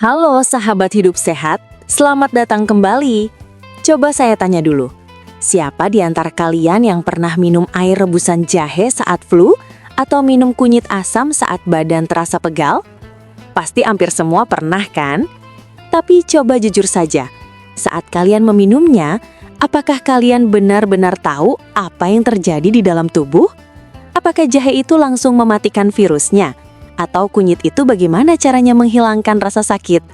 Halo sahabat hidup sehat, selamat datang kembali. Coba saya tanya dulu, siapa di antara kalian yang pernah minum air rebusan jahe saat flu atau minum kunyit asam saat badan terasa pegal? Pasti hampir semua pernah kan? Tapi coba jujur saja, saat kalian meminumnya, apakah kalian benar-benar tahu apa yang terjadi di dalam tubuh? Apakah jahe itu langsung mematikan virusnya? Atau kunyit itu bagaimana caranya menghilangkan rasa sakit?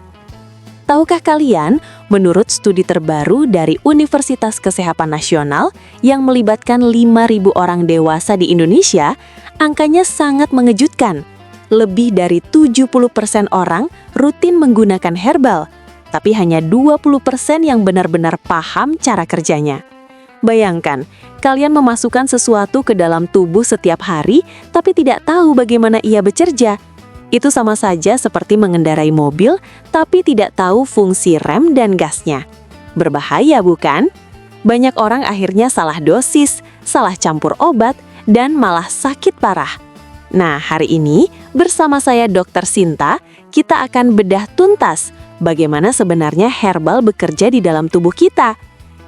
Tahukah kalian, menurut studi terbaru dari Universitas Kesehatan Nasional yang melibatkan 5.000 orang dewasa di Indonesia, angkanya sangat mengejutkan. Lebih dari 70% orang rutin menggunakan herbal, tapi hanya 20% yang benar-benar paham cara kerjanya. Bayangkan, kalian memasukkan sesuatu ke dalam tubuh setiap hari, tapi tidak tahu bagaimana ia bekerja. Itu sama saja seperti mengendarai mobil, tapi tidak tahu fungsi rem dan gasnya. Berbahaya bukan? Banyak orang akhirnya salah dosis, salah campur obat, dan malah sakit parah. Nah, hari ini bersama saya Dr. Sinta, kita akan bedah tuntas bagaimana sebenarnya herbal bekerja di dalam tubuh kita.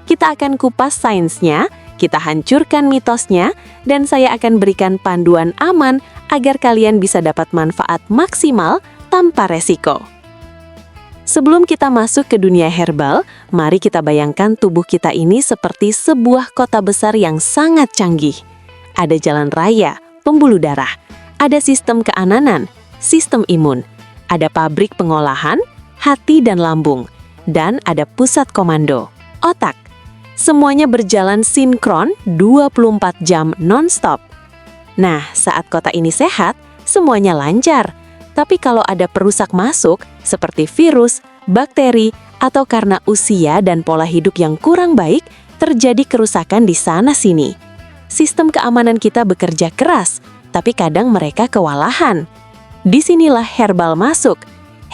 Kita akan kupas sainsnya, kita hancurkan mitosnya, dan saya akan berikan panduan aman agar kalian bisa dapat manfaat maksimal tanpa resiko. Sebelum kita masuk ke dunia herbal, mari kita bayangkan tubuh kita ini seperti sebuah kota besar yang sangat canggih. Ada jalan raya, pembuluh darah, ada sistem keamanan, sistem imun, ada pabrik pengolahan, hati dan lambung, dan ada pusat komando, otak. Semuanya berjalan sinkron 24 jam non-stop. Nah, saat kota ini sehat, semuanya lancar. Tapi kalau ada perusak masuk, seperti virus, bakteri, atau karena usia dan pola hidup yang kurang baik, terjadi kerusakan di sana-sini. Sistem keamanan kita bekerja keras, tapi kadang mereka kewalahan. Disinilah herbal masuk.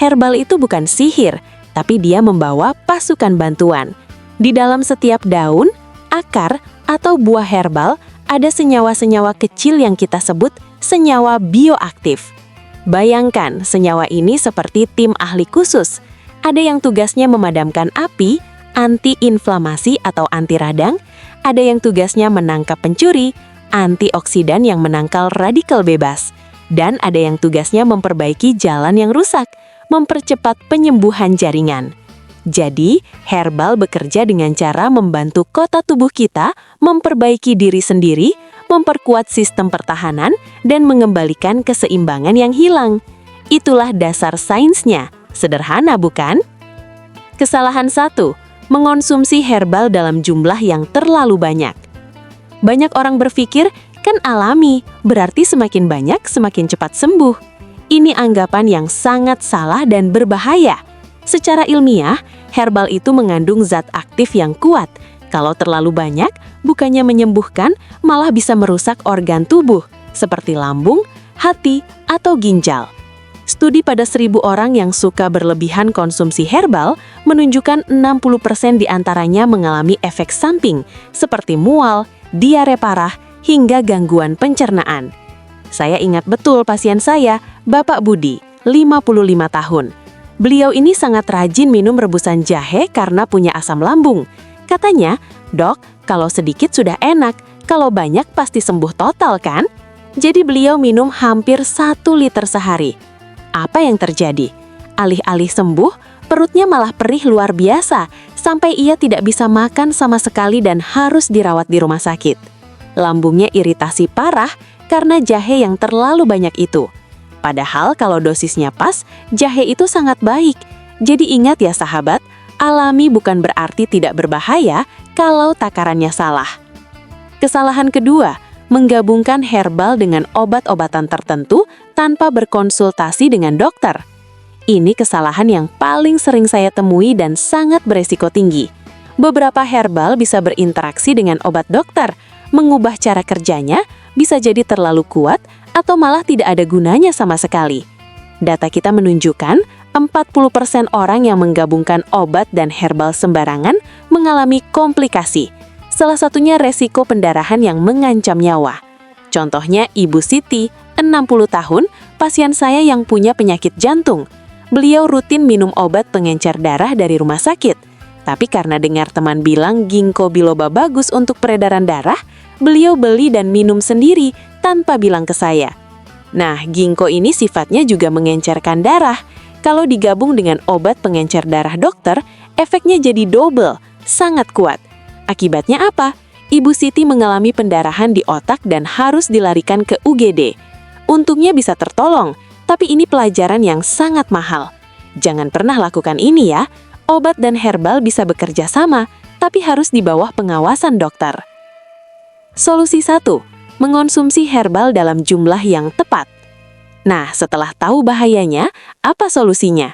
Herbal itu bukan sihir, tapi dia membawa pasukan bantuan. Di dalam setiap daun, akar, atau buah herbal, ada senyawa-senyawa kecil yang kita sebut senyawa bioaktif. Bayangkan, senyawa ini seperti tim ahli khusus. Ada yang tugasnya memadamkan api, anti-inflamasi atau anti radang, ada yang tugasnya menangkap pencuri, antioksidan yang menangkal radikal bebas, dan ada yang tugasnya memperbaiki jalan yang rusak, mempercepat penyembuhan jaringan. Jadi, herbal bekerja dengan cara membantu kota tubuh kita memperbaiki diri sendiri, memperkuat sistem pertahanan, dan mengembalikan keseimbangan yang hilang. Itulah dasar sainsnya. Sederhana bukan? Kesalahan 1, mengonsumsi herbal dalam jumlah yang terlalu banyak. Banyak orang berpikir, kan alami, berarti semakin banyak semakin cepat sembuh. Ini anggapan yang sangat salah dan berbahaya. Secara ilmiah, herbal itu mengandung zat aktif yang kuat. Kalau terlalu banyak, bukannya menyembuhkan, malah bisa merusak organ tubuh, seperti lambung, hati, atau ginjal. Studi pada 1.000 orang yang suka berlebihan konsumsi herbal menunjukkan 60% diantaranya mengalami efek samping, seperti mual, diare parah, hingga gangguan pencernaan. Saya ingat betul pasien saya, Bapak Budi, 55 tahun. Beliau ini sangat rajin minum rebusan jahe karena punya asam lambung. Katanya, "Dok, kalau sedikit sudah enak, kalau banyak pasti sembuh total kan?" Jadi beliau minum hampir 1 liter sehari. Apa yang terjadi? Alih-alih sembuh, perutnya malah perih luar biasa, sampai ia tidak bisa makan sama sekali dan harus dirawat di rumah sakit. Lambungnya iritasi parah karena jahe yang terlalu banyak itu. Padahal kalau dosisnya pas, jahe itu sangat baik. Jadi ingat ya sahabat, alami bukan berarti tidak berbahaya kalau takarannya salah. Kesalahan kedua, menggabungkan herbal dengan obat-obatan tertentu tanpa berkonsultasi dengan dokter. Ini kesalahan yang paling sering saya temui dan sangat beresiko tinggi. Beberapa herbal bisa berinteraksi dengan obat dokter, mengubah cara kerjanya, bisa jadi terlalu kuat, atau malah tidak ada gunanya sama sekali. Data kita menunjukkan 40% orang yang menggabungkan obat dan herbal sembarangan mengalami komplikasi. Salah satunya resiko pendarahan yang mengancam nyawa. Contohnya Ibu Siti, 60 tahun, pasien saya yang punya penyakit jantung. beliau rutin minum obat pengencer darah dari rumah sakit. Tapi karena dengar teman bilang ginkgo biloba bagus untuk peredaran darah, beliau beli dan minum sendiri tanpa bilang ke saya. Nah, ginkgo ini sifatnya juga mengencerkan darah. Kalau digabung dengan obat pengencer darah dokter, efeknya jadi double, sangat kuat. Akibatnya apa? Ibu Siti mengalami pendarahan di otak dan harus dilarikan ke UGD. Untungnya bisa tertolong, tapi ini pelajaran yang sangat mahal. Jangan pernah lakukan ini ya. Obat dan herbal bisa bekerja sama, tapi harus di bawah pengawasan dokter. Solusi 1. Mengonsumsi herbal dalam jumlah yang tepat. Nah, setelah tahu bahayanya, apa solusinya?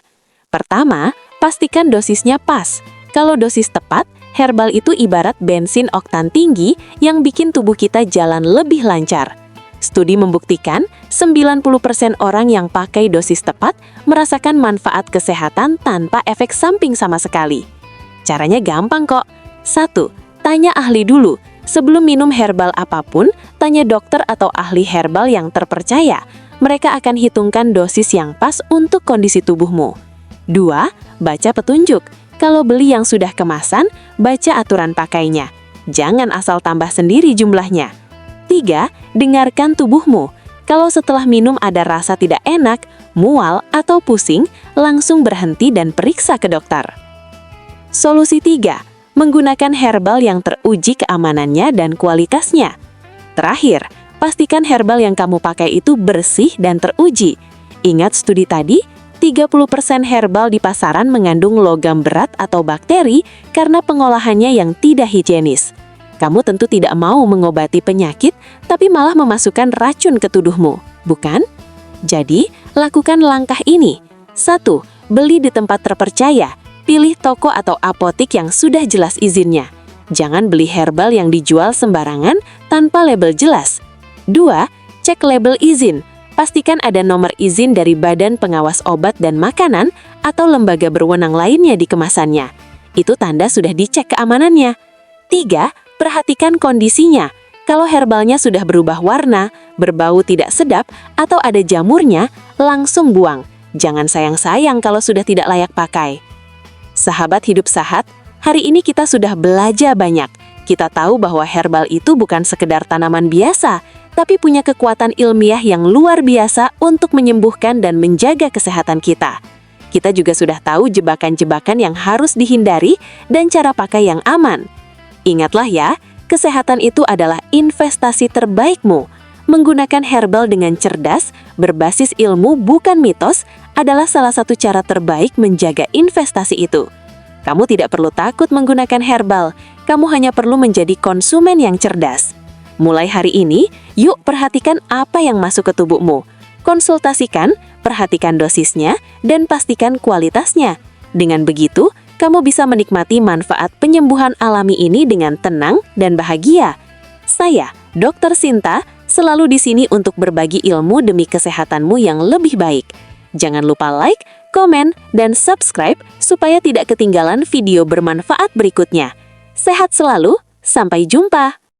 Pertama, pastikan dosisnya pas. Kalau dosis tepat, herbal itu ibarat bensin oktan tinggi yang bikin tubuh kita jalan lebih lancar. Studi membuktikan 90% orang yang pakai dosis tepat merasakan manfaat kesehatan tanpa efek samping sama sekali. Caranya gampang kok. 1. Tanya ahli dulu. Sebelum minum herbal apapun, tanya dokter atau ahli herbal yang terpercaya. Mereka akan hitungkan dosis yang pas untuk kondisi tubuhmu. 2. Baca petunjuk. Kalau beli yang sudah kemasan, baca aturan pakainya. Jangan asal tambah sendiri jumlahnya. 3. Dengarkan tubuhmu. Kalau setelah minum ada rasa tidak enak, mual, atau pusing, langsung berhenti dan periksa ke dokter. Solusi 3. Menggunakan herbal yang teruji keamanannya dan kualitasnya. Terakhir, pastikan herbal yang kamu pakai itu bersih dan teruji. Ingat studi tadi, 30% herbal di pasaran mengandung logam berat atau bakteri karena pengolahannya yang tidak higienis. Kamu tentu tidak mau mengobati penyakit, tapi malah memasukkan racun ke tubuhmu, bukan? Jadi, lakukan langkah ini. 1. Beli di tempat terpercaya. Pilih toko atau apotik yang sudah jelas izinnya. Jangan beli herbal yang dijual sembarangan tanpa label jelas. 2. Cek label izin. Pastikan ada nomor izin dari Badan Pengawas Obat dan Makanan atau lembaga berwenang lainnya di kemasannya. Itu tanda sudah dicek keamanannya. 3. Perhatikan kondisinya. Kalau herbalnya sudah berubah warna, berbau tidak sedap, atau ada jamurnya, langsung buang. Jangan sayang-sayang kalau sudah tidak layak pakai. Sahabat hidup sehat, hari ini kita sudah belajar banyak. Kita tahu bahwa herbal itu bukan sekedar tanaman biasa, tapi punya kekuatan ilmiah yang luar biasa untuk menyembuhkan dan menjaga kesehatan kita. Kita juga sudah tahu jebakan-jebakan yang harus dihindari dan cara pakai yang aman. Ingatlah ya, kesehatan itu adalah investasi terbaikmu. Menggunakan herbal dengan cerdas, berbasis ilmu bukan mitos, adalah salah satu cara terbaik menjaga investasi itu. Kamu tidak perlu takut menggunakan herbal, kamu hanya perlu menjadi konsumen yang cerdas. Mulai hari ini, yuk perhatikan apa yang masuk ke tubuhmu. Konsultasikan, perhatikan dosisnya, dan pastikan kualitasnya. Dengan begitu, kamu bisa menikmati manfaat penyembuhan alami ini dengan tenang dan bahagia. Saya, Dr. Sinta, selalu di sini untuk berbagi ilmu demi kesehatanmu yang lebih baik. Jangan lupa like, komen, dan subscribe supaya tidak ketinggalan video bermanfaat berikutnya. Sehat selalu, sampai jumpa!